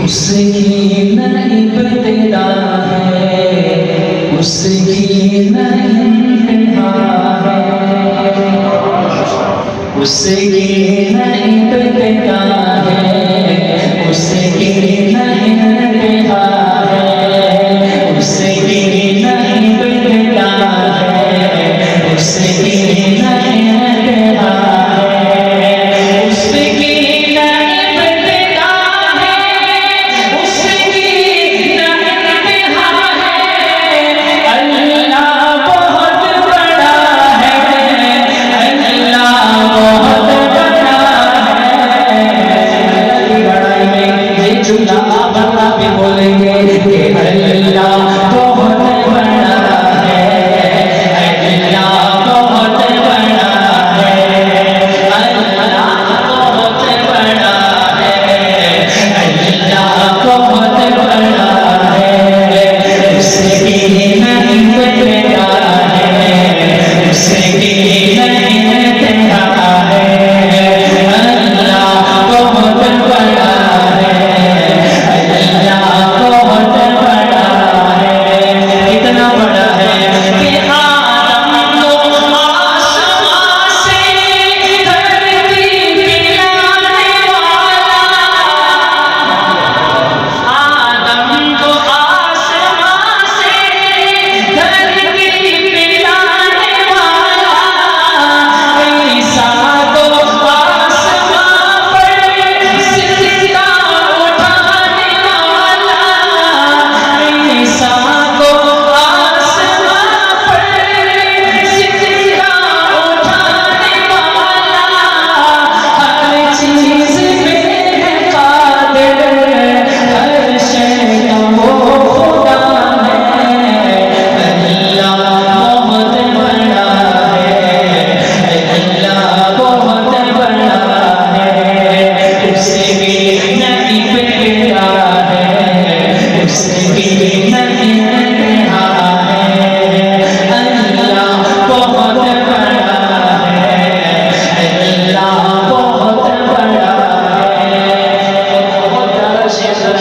اس کی نہ ابتدا ہے، اس کی نہ انتہا ہے، اس کی نہ ابتدا ہے، اس کی نہ انتہا ہے، اس کی نہ ابتدا ہے، اس کی نہ انتہا ہے، اس کی نہ ابتدا ہے، اس کی نہ انتہا ہے، اللہ بہت بڑا ہے، اللہ بہت بڑا ہے، بڑائی میں یہ جملہ آپ بھی بولیں گے کہ اللہ بہت بڑا ہے، اللہ بہت بڑا ہے، اللہ بہت بڑا ہے، اللہ بہت بڑا ہے، اس کی نہ ابتدا ہے، اس کی نہ انتہا ہے، اللہ بہت بڑا ہے، اللہ بہت بڑا ہے، اتنا بڑا ہے کہ آدم کو آسمان سے دھرتی پلانے والا، آدم کو آسمان سے دھرتی پلانے والا، عیسیٰ کو آسمان پر سجدہ اٹھانے والا، عیسیٰ کو آسمان پر سجدہ اٹھانے والا، ہر چیز میں ہے قادر، ہر شے کا وہ خدا ہے، اللہ بہت بڑا ہے، اللہ بہت بڑا ہے، اس کی نہ ابتدا ہے، اس کی نہ انتہا ہے، اللہ بہت بڑا ہے، اللہ بہت بڑا ہے، بہت بڑا شعر